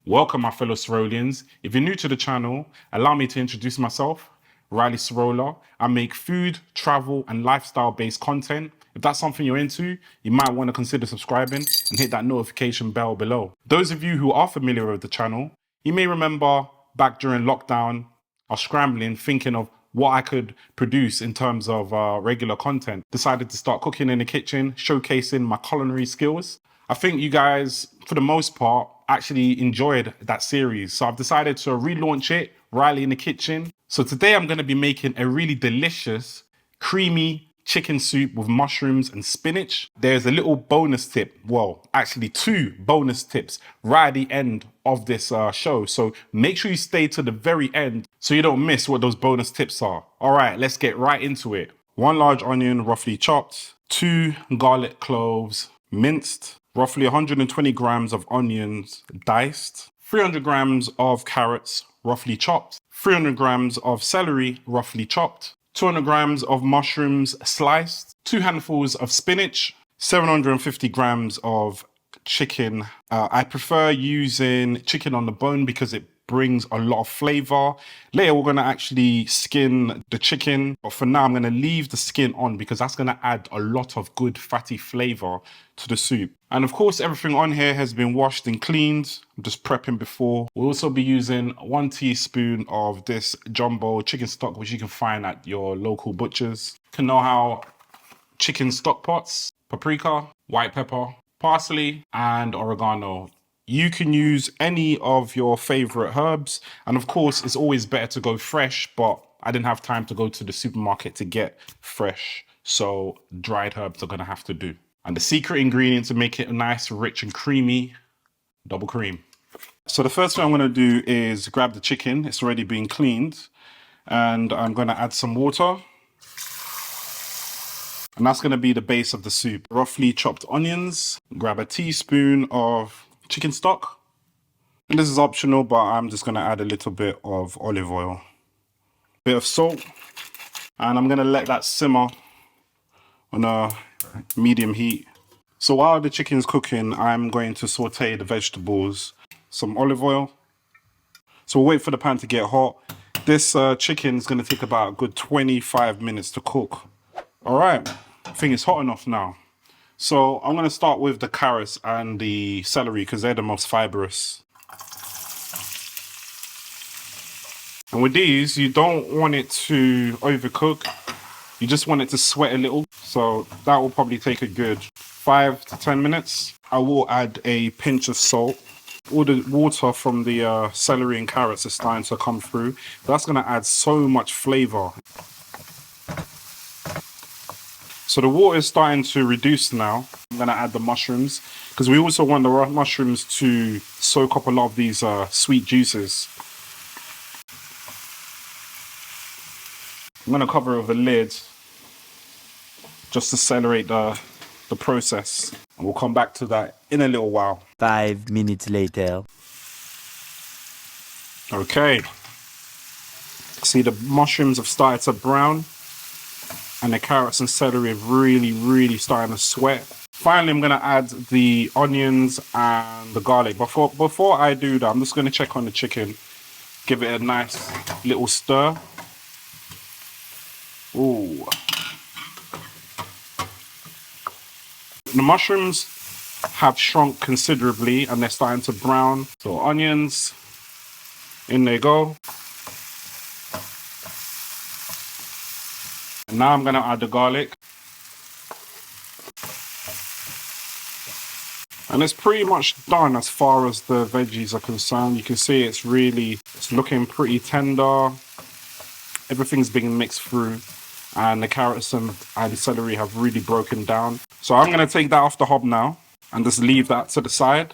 Welcome, my fellow Serolians. If you're new to the channel, allow me to introduce myself, Riley Serola. I make food, travel, and lifestyle-based content. If that's something you're into, you might want to consider subscribing and hit that notification bell below. Those of you who are familiar with the channel, you may remember back during lockdown, I was scrambling, thinking of what I could produce in terms of regular content. Decided to start cooking in the kitchen, showcasing my culinary skills. I think you guys, for the most part, actually enjoyed that series. So I've decided to relaunch it, Riley in the Kitchen. So today I'm going to be making a really delicious, creamy chicken soup with mushrooms and spinach. There's a little bonus tip, well, actually 2 bonus tips right at the end of this show. So make sure you stay to the very end so you don't miss what those bonus tips are. All right, let's get right into it. 1 large onion, roughly chopped, 2 garlic cloves, minced, roughly 120 grams of onions diced, 300 grams of carrots roughly chopped, 300 grams of celery roughly chopped, 200 grams of mushrooms sliced, 2 handfuls of spinach, 750 grams of chicken. I prefer using chicken on the bone because it brings a lot of flavor. Later, we're going to actually skin the chicken, but for now, I'm going to leave the skin on because that's going to add a lot of good fatty flavor to the soup. And of course, everything on here has been washed and cleaned. I'm just prepping before. We'll also be using 1 teaspoon of this jumbo chicken stock, which you can find at your local butchers. Kanoha chicken stock pots, paprika, white pepper, parsley, and oregano. You can use any of your favorite herbs. And of course, it's always better to go fresh, but I didn't have time to go to the supermarket to get fresh. So dried herbs are gonna have to do. And the secret ingredient to make it nice, rich and creamy, double cream. So the first thing I'm gonna do is grab the chicken. It's already been cleaned. And I'm gonna add some water. And that's gonna be the base of the soup. Roughly chopped onions, grab a teaspoon of chicken stock. And this is optional, but I'm just gonna add a little bit of olive oil, bit of salt, and I'm gonna let that simmer on a medium heat. So while the chicken's cooking, I'm going to saute the vegetables, some olive oil. So we'll wait for the pan to get hot. This chicken is gonna take about a good 25 minutes to cook. All right, I think it's hot enough now. So I'm gonna start with the carrots and the celery because they're the most fibrous. And with these, you don't want it to overcook. You just want it to sweat a little. So that will probably take a good 5 to 10 minutes. I will add a pinch of salt. All the water from the celery and carrots is starting to come through. That's gonna add so much flavor. So the water is starting to reduce now. I'm gonna add the mushrooms because we also want the mushrooms to soak up a lot of these sweet juices. I'm gonna cover it with a lid just to accelerate the process. And we'll come back to that in a little while. 5 minutes later. Okay. See, the mushrooms have started to brown. And the carrots and celery have really starting to sweat. Finally, I'm gonna add the onions and the garlic. Before I do that, I'm just gonna check on the chicken. Give it a nice little stir. Ooh. The mushrooms have shrunk considerably and they're starting to brown. So onions, in they go. And now I'm gonna add the garlic. And it's pretty much done as far as the veggies are concerned. You can see it's looking pretty tender. Everything's being mixed through. And the carrots and the celery have really broken down. So I'm gonna take that off the hob now and just leave that to the side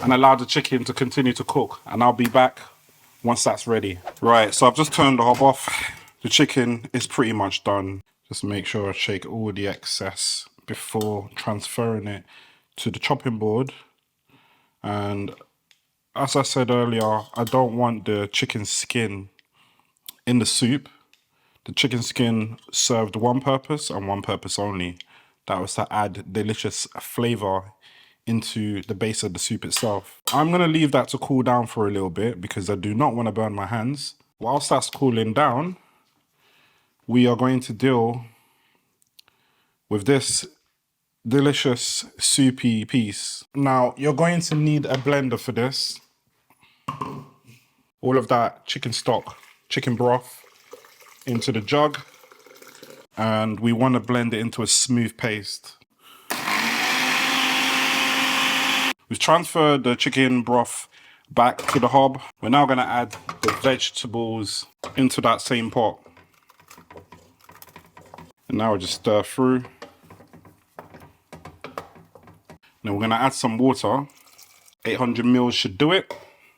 and allow the chicken to continue to cook. And I'll be back once that's ready. Right, so I've just turned the hob off. The chicken is pretty much done. Just make sure I shake all the excess before transferring it to the chopping board. And as I said earlier, I don't want the chicken skin in the soup. The chicken skin served one purpose and one purpose only. That was to add delicious flavor into the base of the soup itself. I'm going to leave that to cool down for a little bit because I do not want to burn my hands. Whilst that's cooling down, we are going to deal with this delicious soupy piece. Now, you're going to need a blender for this. All of that chicken stock, chicken broth into the jug, and we want to blend it into a smooth paste. We've transferred the chicken broth back to the hob. We're now going to add the vegetables into that same pot. And now we'll just stir through. Now we're going to add some water. 800 mils should do it.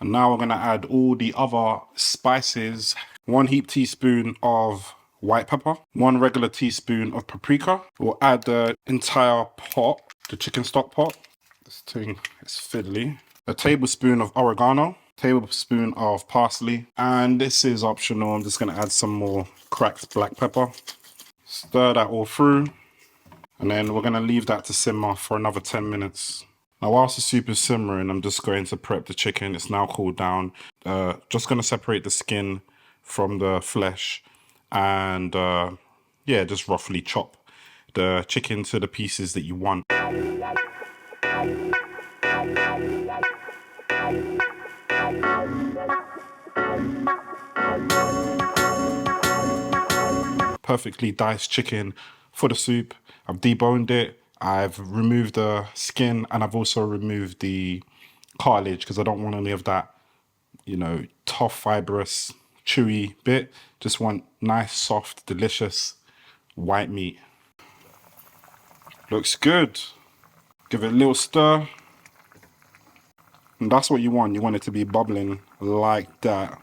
And now we're going to add all the other spices. 1 heaped teaspoon of white pepper, 1 regular teaspoon of paprika. We'll add the entire pot, the chicken stock pot. This thing is fiddly. A tablespoon of oregano, tablespoon of parsley, and this is optional. I'm just going to add some more cracked black pepper. Stir that all through, and then we're going to leave that to simmer for another 10 minutes. Now, whilst the soup is simmering, I'm just going to prep the chicken. It's now cooled down. Just going to separate the skin from the flesh, and yeah, just roughly chop the chicken to the pieces that you want. Perfectly diced chicken for the soup. I've deboned it, I've removed the skin, and I've also removed the cartilage because I don't want any of that, you know, tough, fibrous, chewy bit. Just want nice, soft, delicious white meat. Looks good. Give it a little stir. And that's what you want. You want it to be bubbling like that.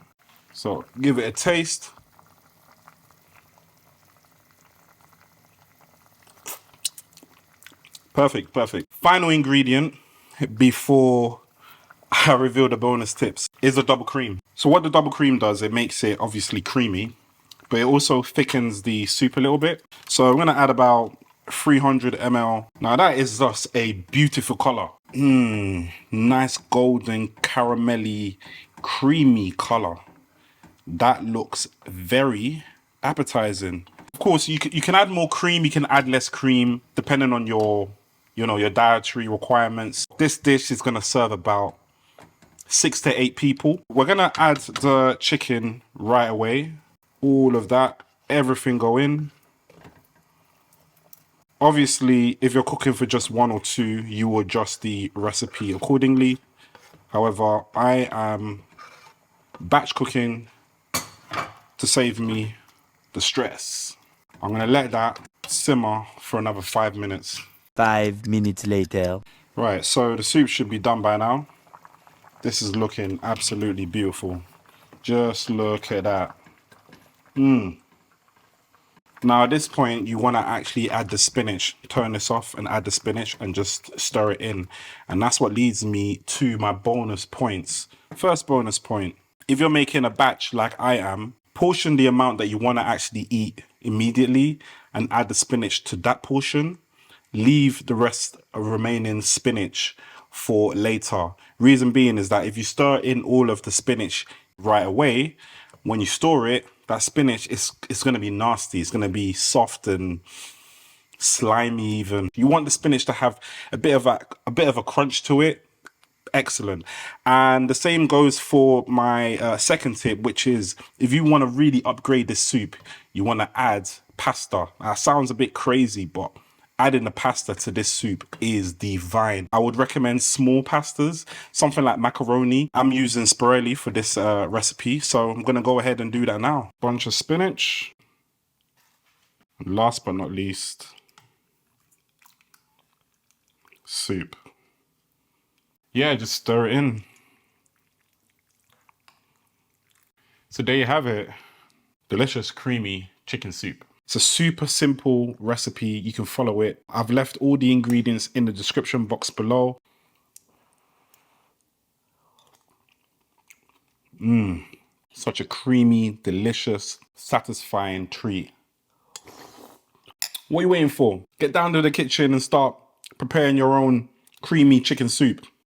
So give it a taste. Perfect, perfect. Final ingredient before I reveal the bonus tips is the double cream. So what the double cream does, it makes it obviously creamy, but it also thickens the soup a little bit. So I'm gonna add about 300 ml. Now that is just a beautiful color. Nice golden caramelly creamy color. That looks very appetizing. Of course, you can add more cream, you can add less cream, depending on your, you know, your dietary requirements. This dish is gonna serve about 6 to 8 people. We're gonna add the chicken right away. All of that, everything go in. Obviously, if you're cooking for just 1 or 2, you will adjust the recipe accordingly. However, I am batch cooking to save me the stress. I'm gonna let that simmer for another 5 minutes. 5 minutes later. Right, so the soup should be done by now. This is looking absolutely beautiful. Just look at that. Now at this point, you want to actually add the spinach. Turn this off and add the spinach and just stir it in. And that's what leads me to my bonus points. First bonus point, if you're making a batch like I am, portion the amount that you want to actually eat immediately and add the spinach to that portion. Leave the rest of remaining spinach for later. Reason being is that if you stir in all of the spinach right away, when you store it, that spinach is going to be nasty. It's going to be soft and slimy even. You want the spinach to have a bit of a crunch to it. Excellent. And the same goes for my second tip, which is if you want to really upgrade this soup, you want to add pasta. That sounds a bit crazy, but adding the pasta to this soup is divine. I would recommend small pastas, something like macaroni. I'm using spirali for this recipe, so I'm gonna go ahead and do that now. Bunch of spinach. And last but not least, soup. Yeah, just stir it in. So there you have it. Delicious, creamy chicken soup. It's a super simple recipe. You can follow it. I've left all the ingredients in the description box below. Such a creamy, delicious, satisfying treat. What are you waiting for? Get down to the kitchen and start preparing your own creamy chicken soup.